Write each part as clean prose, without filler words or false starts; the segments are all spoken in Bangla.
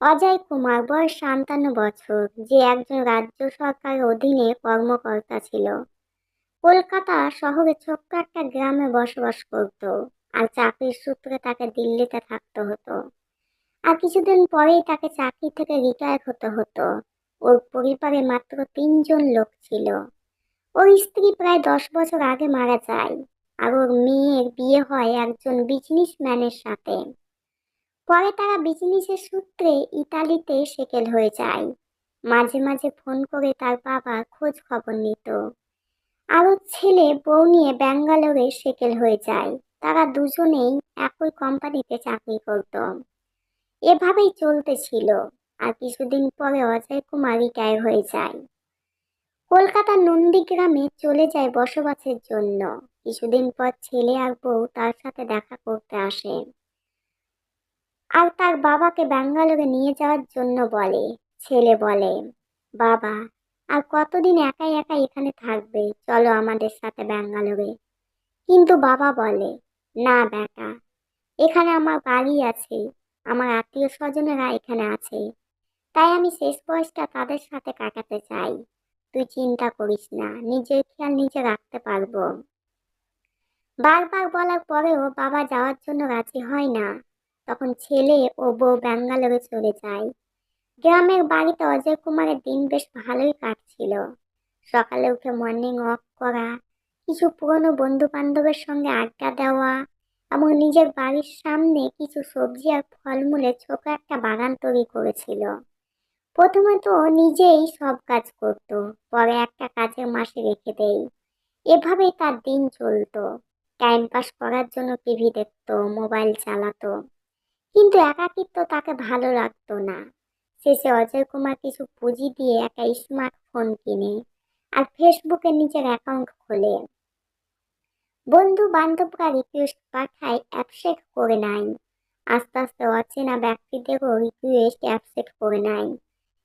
অজয় কুমার বয়স ৫৭ বছর, যে একজন রাজ্য সরকারের অধীনে কর্মকর্তা ছিল। কলকাতা শহরে ছোট্ট একটা গ্রামে বসবাস করত। আর চাকরির সূত্রে তাকে দিল্লিতে থাকতে হতো। আর কিছুদিন পরেই তাকে চাকরি থেকে রিটায়ার হতে হতো। ওর পরিবারে মাত্র ৩ জন লোক ছিল। ওর স্ত্রী প্রায় ১০ বছর আগে মারা যায়। আর ওর মেয়ের বিয়ে হয় একজন বিজনেসম্যানের সাথে। পরে তারা বিজনেসের সূত্রে ইতালিতে সেটেল হয়ে যায়। মাঝে মাঝে ফোন করে তার বাবা খোঁজ খবর নিত। আরও ছেলে বউ নিয়ে ব্যাঙ্গালোরে সেটেল হয়ে যায়। তারা দুজনেই একই কোম্পানিতে চাকরি করত। এভাবেই চলতেছিল। আর কিছুদিন পরে অজয় কুমার রিটায়ার হয়ে যায়। কলকাতার নন্দীগ্রামে চলে যায় বসবাসের জন্য। কিছুদিন পর ছেলে আর বউ তার সাথে দেখা করতে আসে। আর তার বাবাকে ব্যাঙ্গালোরে নিয়ে যাওয়ার জন্য বলে। ছেলে বলে, বাবা, আর কতদিন একাই একাই এখানে থাকবে, চলো আমাদের সাথে ব্যাঙ্গালোরে। কিন্তু বাবা বলে, না বেটা, এখানে আমার বাড়ি আছে, আমার আত্মীয় স্বজনেরা এখানে আছে, তাই আমি শেষ বয়সটা তাদের সাথে কাটাতে চাই। তুই চিন্তা করিস না, নিজের খেয়াল নিজে রাখতে পারবো। বারবার বলার পরেও বাবা যাওয়ার জন্য রাজি হয় না। তখন ছেলে ও বউ ব্যাঙ্গালোরে চলে যায়। গ্রামের বাড়িতে অজয় কুমারের দিন বেশ ভালোই কাটছিল। সকালে উঠে মর্নিং ওয়াক করা, কিছু পুরনো বন্ধু বান্ধবের সঙ্গে আড্ডা দেওয়া, এবং নিজের বাড়ির সামনে কিছু সবজি আর ফলমূলের ছোট একটা বাগান তৈরি করেছিল। প্রথমে তো নিজেই সব কাজ করত, পরে একটা কাজের মাসে রেখে দেয়। এভাবেই তার দিন চলতো। টাইম পাস করার জন্য টিভি দেখতো, মোবাইল চালাতো। কিন্তু একাকিত্ব তাকে ভালো লাগতো না। শেষে অজয় কুমার কিছু পুঁজি দিয়ে একটা স্মার্টফোন কিনে আর ফেসবুকে নিজের অ্যাকাউন্ট খোলে। বন্ধু বান্ধবরা রিকোয়েস্ট পাঠায়, অ্যাকসেপ্ট করে নেয়। আস্তে আস্তে অচেনা ব্যক্তিদেরও রিকোয়েস্ট অ্যাকসেপ্ট করে নেয়।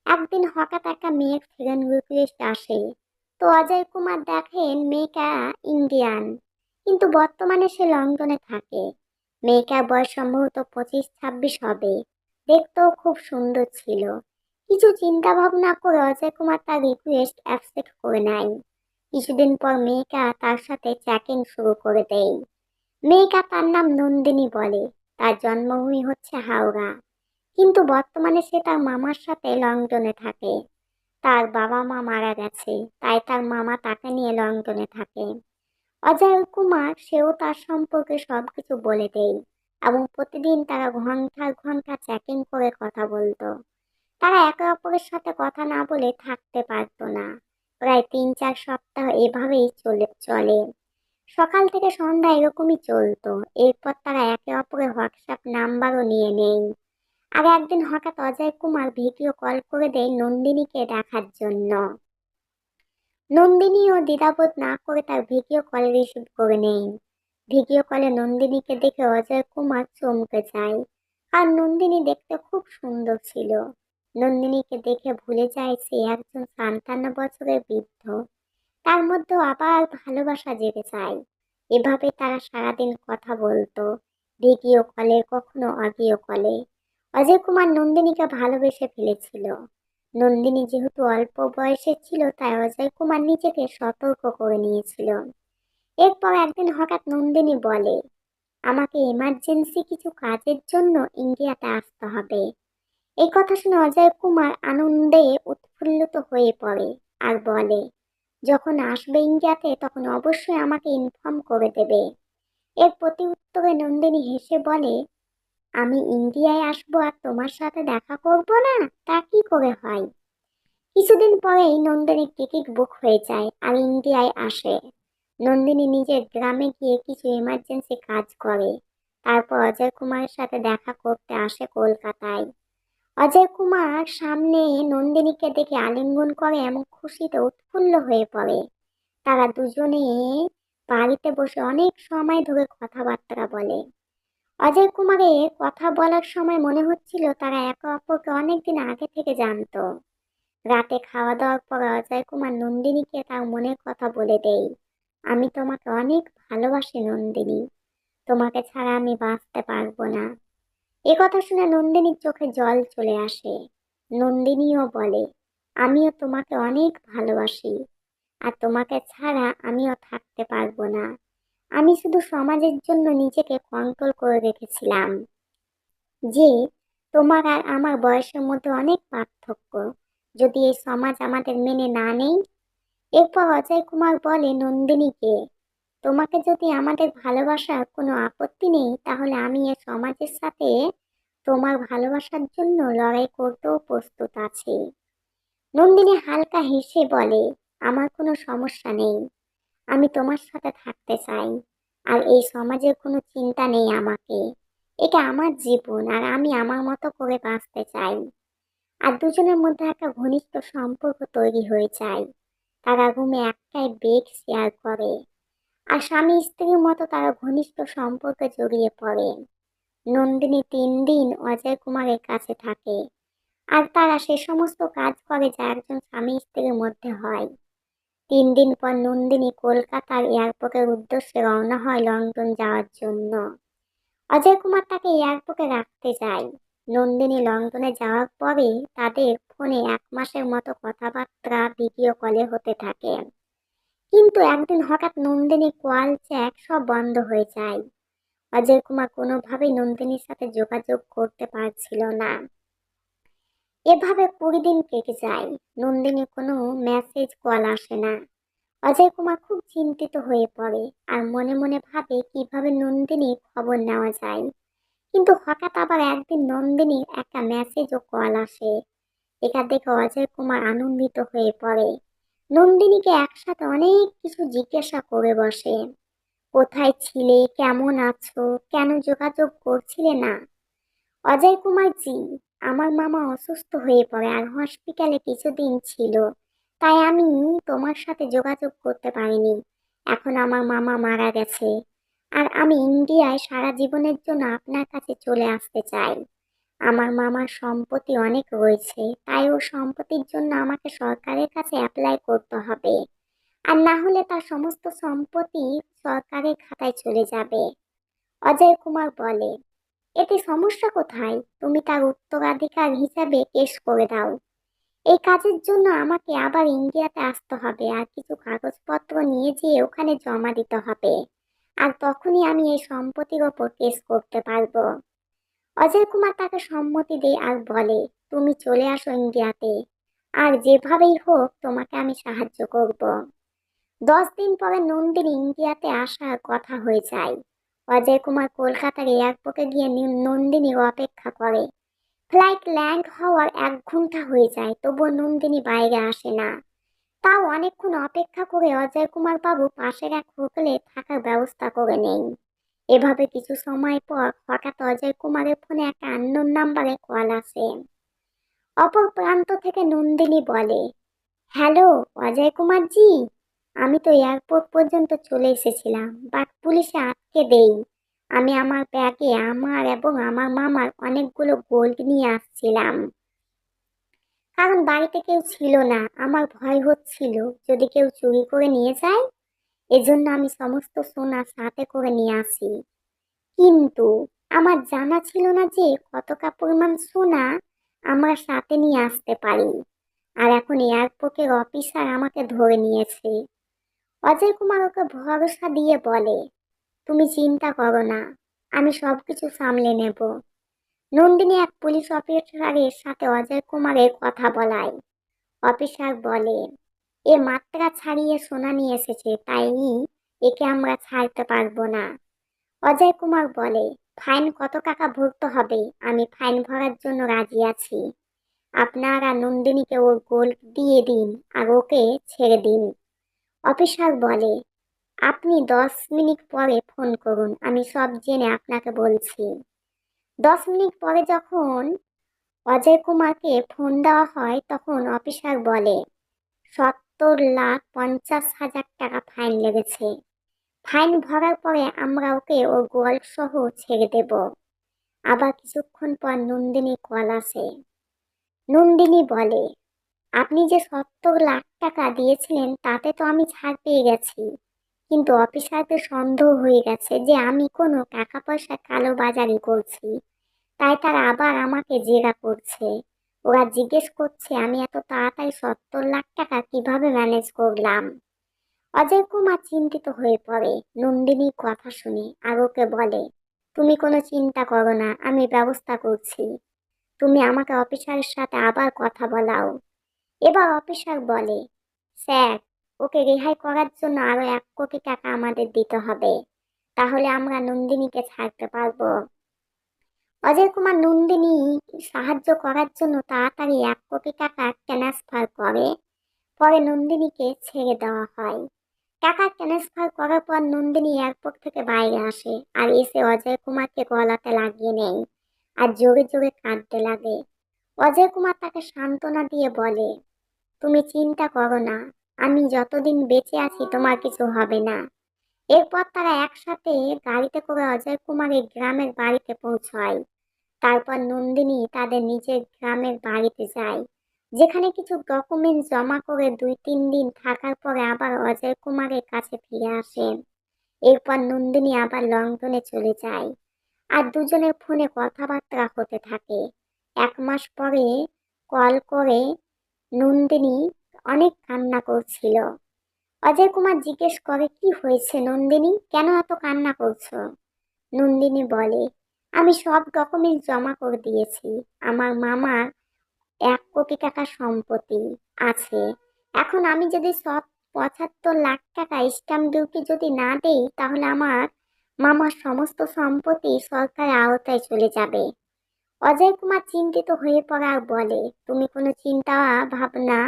একদিন হঠাৎ একটা মেয়ের ফ্রেন্ড রিকোয়েস্ট আসে। তো অজয় কুমার দেখেন মেয়েটা ইন্ডিয়ান, কিন্তু বর্তমানে সে লন্ডনে থাকে। মেয়েটার বয়স সম্ভবত ২৫-২৬ হবে। দেখতেও খুব সুন্দর ছিল। কিছু চিন্তা ভাবনা করে অজয় কুমার তার রিকোয়েস্ট অ্যাকসেপ্ট করে নেয়। কিছুদিন পর মেয়েটা তার সাথে চ্যাটিং শুরু করে দেয়। মেয়েটা তার নাম নন্দিনী বলে। তার জন্মভূমি হচ্ছে হাওড়া, কিন্তু বর্তমানে সে তার মামার সাথে লন্ডনে থাকে। তার বাবা মা মারা গেছে, তাই তার মামা তাকে নিয়ে লন্ডনে থাকে। অজয় কুমার সেও তার সম্পর্কে সবকিছু বলে দেয়, এবং প্রতিদিন তারা ঘন্টার ঘন্টা চ্যাটিং করে কথা বলতো। তারা একে অপরের সাথে কথা না বলে থাকতে পারতো না। প্রায় ৩-৪ সপ্তাহ এভাবেই চলে। সকাল থেকে সন্ধ্যা এরকমই চলতো। এরপর তারা একে অপরের হোয়াটসঅ্যাপ নাম্বারও নিয়ে নেয়। আর একদিন হঠাৎ অজয় কুমার ভিডিও কল করে দেয় নন্দিনীকে দেখার জন্য। নন্দিনীও দ্বিধাবোধ না করে তার ভিডিও কল রিসিভ করে নেয়। ভিডিও কলে নন্দিনীকে দেখে অজয় কুমার চমকে যায়। আর নন্দিনী দেখতে খুব সুন্দর ছিল। নন্দিনীকে দেখে ভুলে যায় সে একজন ৫৭ বছরের বৃদ্ধ। তার মধ্যেও আবার ভালোবাসা জেগে যায়। এভাবে তারা সারাদিন কথা বলতো, ভিডিও কলে, কখনো অডিও কলে। অজয় কুমার নন্দিনীকে ভালোবেসে ফেলেছিল। নন্দিনী যেহেতু অল্প বয়সের ছিল, তাই অজয় কুমার নিজেকে সতর্ক করে নিয়েছিল। এরপর একদিন হঠাৎ নন্দিনী বলে, আমাকে এমার্জেন্সি কিছু কাজের জন্য ইন্ডিয়াতে আসতে হবে। এই কথা শুনে অজয় কুমার আনন্দে উৎফুল্লিত হয়ে পড়ে আর বলে, যখন আসবে ইন্ডিয়াতে তখন অবশ্যই আমাকে ইনফর্ম করে দেবে। এর প্রতি উত্তরে নন্দিনী হেসে বলে, আমি ইন্ডিয়ায় আসবো আর তোমার সাথে দেখা করব না, তা কি করে হয়। কিছুদিন পরেই নন্দিনীর টিকিট বুক হয়ে যায় আর ইন্ডিয়ায় আসে। নন্দিনী নিজের গ্রামে গিয়ে কিছু এমার্জেন্সি কাজ করে। তারপর অজয় কুমারের সাথে দেখা করতে আসে কলকাতায়। অজয় কুমার সামনে নন্দিনীকে দেখে আলিঙ্গন করে এবং খুশিতে উৎফুল্ল হয়ে পড়ে। তারা দুজনে বাড়িতে বসে অনেক সময় ধরে কথাবার্তা বলে। অজয় কুমারের কথা বলার সময় মনে হচ্ছিল তারা একে অপরকে অনেকদিন আগে থেকে জানতো। রাতে খাওয়া দাওয়ার পর অজয় কুমার নন্দিনীকে তার মনের কথা বলে দেয়। আমি তোমাকে অনেক ভালোবাসি নন্দিনী, তোমাকে ছাড়া আমি বাঁচতে পারবো না। এ কথা শুনে নন্দিনীর চোখে জল চলে আসে। নন্দিনীও বলে, আমিও তোমাকে অনেক ভালোবাসি, আর তোমাকে ছাড়া আমিও থাকতে পারবো না। আমি শুধু সমাজের জন্য নিজেকে কন্ট্রোল করে রেখেছিলাম যে তোমার আর আমার বয়সের মধ্যে অনেক পার্থক্য, যদি এই সমাজ আমাদের মেনে না নেই। এরপর অজয় কুমার বলে নন্দিনীকে, তোমাকে যদি আমাদের ভালোবাসার কোনো আপত্তি নেই তাহলে আমি এ সমাজের সাথে তোমার ভালোবাসার জন্য লড়াই করতেও প্রস্তুত আছি। নন্দিনী হালকা হেসে বলে, আমার কোনো সমস্যা নেই, আমি তোমার সাথে থাকতে চাই। আর এই সমাজের কোনো চিন্তা নেই আমাকে, এটা আমার জীবন আর আমি আমার মতো করে বাঁচতে চাই। আর দুজনের মধ্যে একটা ঘনিষ্ঠ সম্পর্ক তৈরি হয়ে যায়। তারা রুমে একটাই বেড শেয়ার করে, আর স্বামী স্ত্রীর মতো তারা ঘনিষ্ঠ সম্পর্কে জড়িয়ে পড়ে। নন্দিনী 3 দিন অজয় কুমারের কাছে থাকে, আর তারা সে সমস্ত কাজ করে যা একজন স্বামী স্ত্রীর মধ্যে হয়। 3 দিন পর নন্দিনী কলকাতার এয়ারপোর্টের উদ্দেশ্যে রওনা হয় লন্ডন যাওয়ার জন্য। অজয় কুমার তাকে এয়ারপোর্টে রাখতে যায়। নন্দিনী লন্ডনে যাওয়ার পরে তাদের ফোনে 1 মাসের মতো কথাবার্তা ভিডিও কলে হতে থাকে। কিন্তু একদিন হঠাৎ নন্দিনীর কল চ্যাট সব বন্ধ হয়ে যায়। অজয় কুমার কোনোভাবেই নন্দিনীর সাথে যোগাযোগ করতে পারছিল না। এভাবে 20 দিন কেটে যায়। নন্দিনীর কোনো মেসেজ কল আসে না। অজয় কুমার খুব চিন্তিত হয়ে পড়ে আর মনে মনে ভাবে কিভাবে নন্দিনীর খবর নেওয়া যায়। কিন্তু হঠাৎ আবার একদিন নন্দিনীর একটা মেসেজ ও কল আসে। এটা দেখে অজয় কুমার আনন্দিত হয়ে পড়ে। নন্দিনীকে একসাথে অনেক কিছু জিজ্ঞাসা করে বসে। কোথায় ছিলে, কেমন আছো, কেন যোগাযোগ করছিলে না। অজয় কুমার জি, আমার মামা অসুস্থ হয়ে পড়ে আর হসপিটালে কিছুদিন ছিল, তাই আমি তোমার সাথে যোগাযোগ করতে পারিনি। এখন আমার মামা মারা গেছে আর আমি ইন্ডিয়ায় সারা জীবনের জন্য আপনার কাছে চলে আসতে চাই। আমার মামার সম্পত্তি অনেক রয়েছে, তাই ও সম্পত্তির জন্য আমাকে সরকারের কাছে অ্যাপ্লাই করতে হবে, আর না হলে তার সমস্ত সম্পত্তি সরকারের খাতায় চলে যাবে। অজয় কুমার বলে, এতে সমস্যা কোথায়, তুমি তার উত্তরাধিকার হিসাবে কেস করে দাও। এই কাজের জন্য আমাকে আবার ইন্ডিয়াতে আসতে হবে আর কিছু কাগজপত্র নিয়ে যেয়ে ওখানে জমা দিতে হবে, আর তখনই আমি এই সম্পত্তির ওপর কেস করতে পারবো। অজয় কুমার তাকে সম্মতি দেয় আর বলে, তুমি চলে আসো ইন্ডিয়াতে, আর যেভাবেই হোক তোমাকে আমি সাহায্য করব। 10 দিন পরে নন্দিনী ইন্ডিয়াতে আসার কথা হয়ে যায়। অজয় কুমার কলকাতার এয়ারপোর্টে গিয়ে নন্দিনীর অপেক্ষা করে। ফ্লাইট ল্যান্ড হওয়ার 1 ঘন্টা হয়ে যায়, তবুও নন্দিনী বাইরে আসে না। তাও অনেকক্ষণ অপেক্ষা করে অজয় কুমার বাবু পাশের এক হোটেলে থাকার ব্যবস্থা করে নেন। এভাবে কিছু সময় পর হঠাৎ অজয় কুমারের ফোনে একটা আননোন নাম্বারে কল আসে। অপর প্রান্ত থেকে নন্দিনী বলে, হ্যালো অজয় কুমার জি, আমি তো এয়ারপোর্ট পর্যন্ত চলে এসেছিলাম, বাট পুলিশে আটকে দেই। আমি আমার ব্যাগে আমার এবং আমার মামার অনেকগুলো গোল্ড নিয়ে আসছিলাম, কারণ বাড়িতে কেউ ছিল না। আমার ভয় হচ্ছিল যদি কেউ চুরি করে নিয়ে যায়, এজন্য আমি সমস্ত সোনা সাথে করে নিয়ে আসি। কিন্তু আমার জানা ছিল না যে কতটা পরিমাণ সোনা আমরা সাথে নিয়ে আসতে পারি। আর এখন এয়ারপোর্টের অফিসার আমাকে ধরে নিয়েছে। অজয় কুমার ওকে ভরসা দিয়ে বলে, তুমি চিন্তা করো না, আমি সবকিছু সামলে নেব। নন্দিনী এক পুলিশ অফিসারের সাথে অজয় কুমারের কথা বলায়। অফিসার বলে, এ মাত্রা ছাড়িয়ে সোনা নিয়ে এসেছে, তাই একে আমরা ছাড়তে পারবো না। অজয় কুমার বলে, ফাইন কত টাকা ভরতে হবে, আমি ফাইন ভরার জন্য রাজি আছি। আপনারা নন্দিনীকে ওর গোল্ড দিয়ে দিন আর ওকে ছেড়ে দিন। অফিসার বলে, আপনি 10 মিনিট পরে ফোন করুন, আমি সব জেনে আপনাকে বলছি। 10 মিনিট পরে যখন অজয় কুমারকে ফোন দেওয়া হয় তখন অফিসার বলে, 70,50,000 টাকা ফাইন লেগেছে। ফাইন ভরার পরে আমরা ওকে ওর গোল্ড সহ ছেড়ে দেব। আবার কিছুক্ষণ পর নন্দিনী কল আসে। নন্দিনী বলে, আপনি যে 70 লাখ টাকা দিয়েছিলেন তাতে তো আমি ছাড় পেয়ে গেছি, কিন্তু অফিসারদের সন্দেহ হয়ে গেছে যে আমি কোনো টাকা পয়সা কালো বাজারি করছি, তাই তারা আবার আমাকে জেরা করছে। ওরা জিজ্ঞেস করছে আমি এত তাড়াতাড়ি 70 লাখ টাকা কিভাবে ম্যানেজ করলাম। অজয় কুমার চিন্তিত হয়ে পড়ে নন্দিনীর কথা শুনে, আর ওকে বলে, তুমি কোনো চিন্তা করো না, আমি ব্যবস্থা করছি। তুমি আমাকে অফিসারের সাথে আবার কথা বলাও। এবার অফিসার বলে, স্যার, ওকে রেহাই করার জন্য আরো 1 কোটি টাকা আমাদের দিতে হবে, তাহলে আমরা নন্দিনীকে ছাড়তে পারবো। অজয় কুমার নন্দিনী সাহায্য করার জন্য তাড়াতাড়ি 1 কোটি টাকা ট্রান্সফার করে। পরে নন্দিনীকে ছেড়ে দেওয়া হয়। টাকা ট্রান্সফার করার পর নন্দিনী এয়ারপোর্ট থেকে বাইরে আসে আর এসে অজয় কুমারকে গলাতে লাগিয়ে নেয় আর জোরে জোরে কাঁদতে লাগে। অজয় কুমার তাকে সান্ত্বনা দিয়ে বলে, তুমি চিন্তা করো না, আমি যতদিন বেঁচে আছি তোমার কিছু হবে না। এরপর তারা একসাথে গাড়িতে করে অজয় কুমারের গ্রামের বাড়িতে পৌঁছায়। তারপর নন্দিনী তাদের নিজের গ্রামের বাড়িতে যায়, যেখানে কিছু ডকুমেন্ট জমা করে 2-3 দিন থাকার পরে আবার অজয় কুমারের কাছে ফিরে আসে। এরপর নন্দিনী আবার লন্ডনে চলে যায় আর দুজনের ফোনে কথাবার্তা হতে থাকে। 1 মাস পরে কল করে নন্দিনী অনেক কান্না করছিল। অজয় কুমার জিজ্ঞেস করে, কি হয়েছে নন্দিনী, কেন এত কান্না করছো? নন্দিনী বলে, আমি সব ডকুমেন্ট জমা করে দিয়েছি। আমার মামার 1 কোটি টাকা সম্পত্তি আছে। এখন আমি যদি সব 75 লাখ টাকা স্ট্যাম্প ডিউটি যদি না দেই, তাহলে আমার মামার সমস্ত সম্পত্তি সরকারের আওতায় চলে যাবে। অজয় কুমার চিন্তিত হয়ে পড়ে আর বলে, তুমি কোনো চিন্তা ভাবনা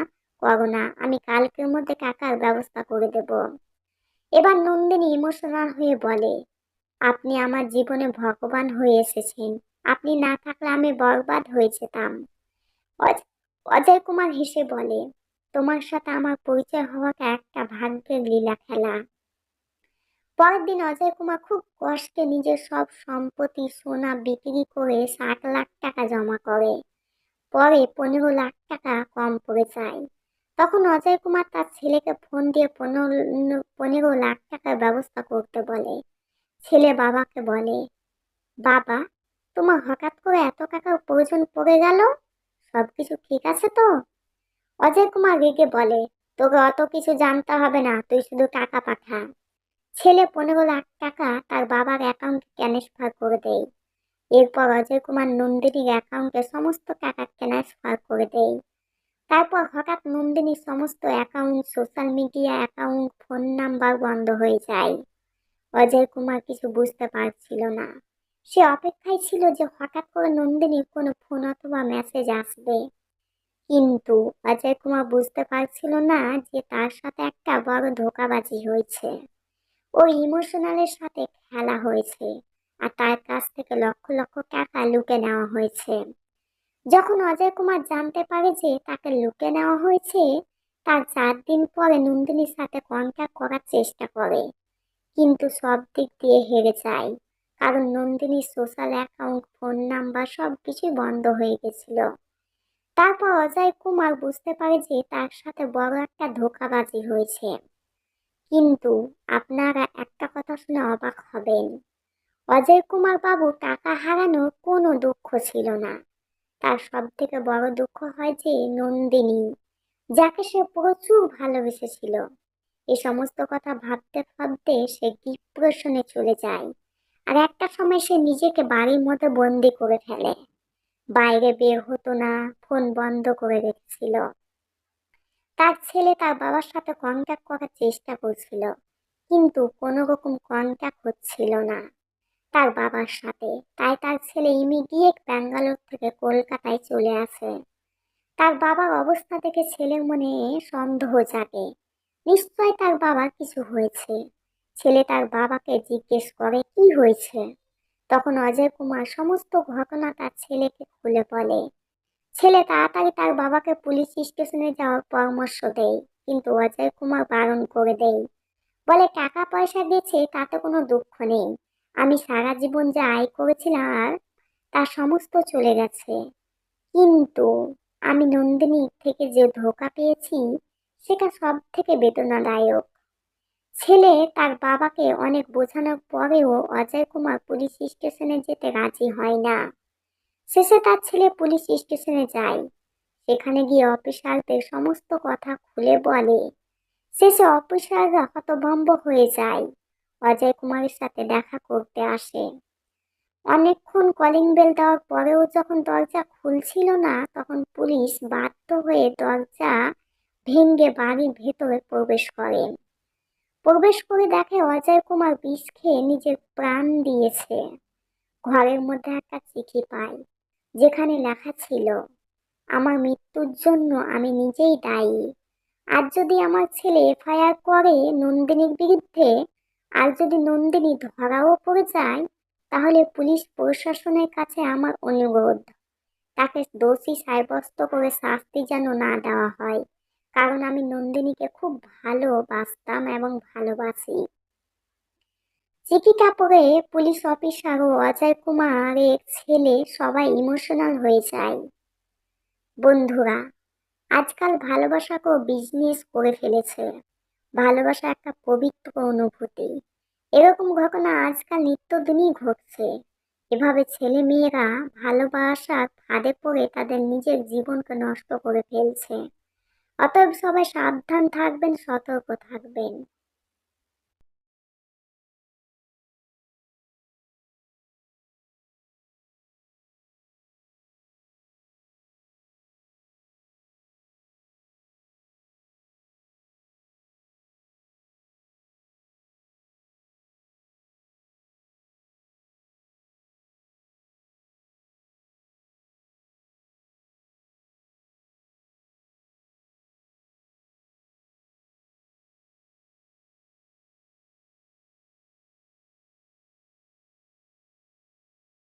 করো না, আমি কালকের মধ্যে টাকার ব্যবস্থা করে দেব। এবার নন্দিনী ইমোশনাল হয়ে বলে, আপনি আমার জীবনে ভগবান হয়ে এসেছেন, আপনি না থাকলে আমি বরবাদ হয়ে যেতাম। অজ- অজয় কুমার হেসে বলে, তোমার সাথে আমার পরিচয় হওয়াটা একটা ভাগ্যের লীলা খেলা। পরের দিন অজয় কুমার খুব কষ্টে নিজের সব সম্পত্তি সোনা বিক্রি করে 60 লাখ টাকা জমা করে। পরে 15 লাখ টাকা কম পড়ে যায়। তখন অজয় কুমার তার ছেলেকে ফোন দিয়ে 15 লাখ টাকার ব্যবস্থা করতে বলে। ছেলে বাবাকে বলে, বাবা, তোমার হঠাৎ করে এত টাকার প্রয়োজন পড়ে গেল, সবকিছু ঠিক আছে তো? অজয় কুমার রেগে বলে, তোকে অত কিছু জানতে হবে না, তুই শুধু টাকা পাঠা। ছেলে 15 লাখ টাকা তার বাবার অ্যাকাউন্টে ট্রান্সফার করে দেয়। এরপর অজয় কুমার নন্দিনীর অ্যাকাউন্টে সমস্ত টাকা ট্রান্সফার করে দেয়। তারপর হঠাৎ নন্দিনীর সমস্ত account, social media account, phone number বন্ধ হয়ে যায়। অজয় কুমার কিছু বুঝতে পারছিল না। সে অপেক্ষায় ছিল যে হঠাৎ করে নন্দিনীর কোনো ফোন অথবা মেসেজ আসবে। কিন্তু অজয় কুমার বুঝতে পারছিল না যে তার সাথে একটা বড় ধোঁকাবাজি হয়েছে। ওই ইমোশনালের সাথে খেলা হয়েছে আর তার কাছ থেকে লক্ষ লক্ষ টাকা লুটে নেওয়া হয়েছে। যখন অজয় কুমার জানতে পারে যে তাকে লুটে নেওয়া হয়েছে, তার 4 দিন পরে নন্দিনীর সাথে কন্ট্যাক্ট করার চেষ্টা করে, কিন্তু সব দিক দিয়ে হেরে যায়। কারণ নন্দিনীর সোশ্যাল অ্যাকাউন্ট, ফোন নাম্বার সবকিছুই বন্ধ হয়ে গেছিল। তারপর অজয় কুমার বুঝতে পারে যে তার সাথে বড় একটা ধোঁকাবাজি হয়েছে। কিন্তু আপনারা একটা কথা শুনে অবাক হবেন, অজয় কুমার বাবু টাকা হারানোর কোনো দুঃখ ছিল না। তার সব থেকে বড় দুঃখ হয় যে নন্দিনী, যাকে সে প্রচুর ভালোবেসেছিল। এই সমস্ত কথা ভাবতে ভাবতে সে ডিপ্রেশনে চলে যায় আর একটা সময় সে নিজেকে বাড়ির মধ্যে বন্দি করে ফেলে। বাইরে বের হতো না, ফোন বন্ধ করে রেখেছিল। তার ছেলে তার বাবার সাথে কন্ট্যাক্ট করার চেষ্টা করছিল, কিন্তু কোনো রকম কন্ট্যাক্ট হচ্ছিল না তার বাবার সাথে। তাই তার ছেলে ইমিডিয়েট ব্যাঙ্গালোর থেকে কলকাতায় চলে আসে। তার বাবার অবস্থা দেখে ছেলের মনে সন্দেহ জাগে, নিশ্চয় তার বাবার কিছু হয়েছে। ছেলে তার বাবাকে জিজ্ঞেস করে, কি হয়েছে? তখন অজয় কুমার সমস্ত ঘটনা তার ছেলেকে খুলে বলে। ছেলে তাড়াতাড়ি তার বাবাকে পুলিশ স্টেশনে যাওয়ার পরামর্শ দেয়, কিন্তু অজয় কুমার বারণ করে দেয়। বলে, টাকা পয়সা গেছে তাতে কোনো দুঃখ নেই, আমি সারা জীবন যা আয় করেছিলাম আর তার সমস্ত চলে গেছে, কিন্তু আমি নন্দিনীর থেকে যে ধোঁকা পেয়েছি সেটা সব থেকে বেদনাদায়ক। ছেলে তার বাবাকে অনেক বোঝানোর পরেও অজয় কুমার পুলিশ স্টেশনে যেতে রাজি হয় না। শেষে তার ছেলে পুলিশ স্টেশনে যায়। সেখানে গিয়ে অফিসারদের সমস্ত কথা খুলে বলে। শেষে অফিসাররা হতভম্ব হয়ে যায়। অজয় কুমারের সাথে দেখা করতে আসে। অনেকক্ষণ কলিং বেল দেওয়ার পরেও যখন দরজা খুলছিল না, তখন পুলিশ বাধ্য হয়ে দরজা ভেঙে বাড়ির ভেতরে প্রবেশ করেন। প্রবেশ করে দেখে অজয় কুমার বিষ খেয়ে নিজের প্রাণ দিয়েছে। ঘরের মধ্যে একটা চিঠি পায়, যেখানে লেখা ছিল, আমার মৃত্যুর জন্য আমি নিজেই দায়ী। আর যদি আমার ছেলে এফআইআর করে নন্দিনীর বিরুদ্ধে, আর যদি নন্দিনী ধরাও পড়ে যায়, তাহলে পুলিশ প্রশাসনের কাছে আমার অনুরোধ, তাকে দোষী সাব্যস্ত করে শাস্তি যেন না দেওয়া হয়, কারণ আমি নন্দিনীকে খুব ভালোবাসতাম এবং ভালোবাসি। চিঠিটা পড়ে পুলিশ অফিসার ও অজয় কুমারের ছেলে সবাই ইমোশনাল হয়ে যায়। বন্ধুরা, আজকাল ভালোবাসাকেও বিজনেস করে ফেলেছে। ভালোবাসা একটা পবিত্র অনুভূতি। এরকম ঘটনা আজকাল নিত্যদিনই ঘটছে। এভাবে ছেলে মেয়েরা ভালোবাসার ফাঁদে পড়ে তাদের নিজের জীবনকে নষ্ট করে ফেলছে। অতএব সবাই সাবধান থাকবেন, সতর্ক থাকবেন।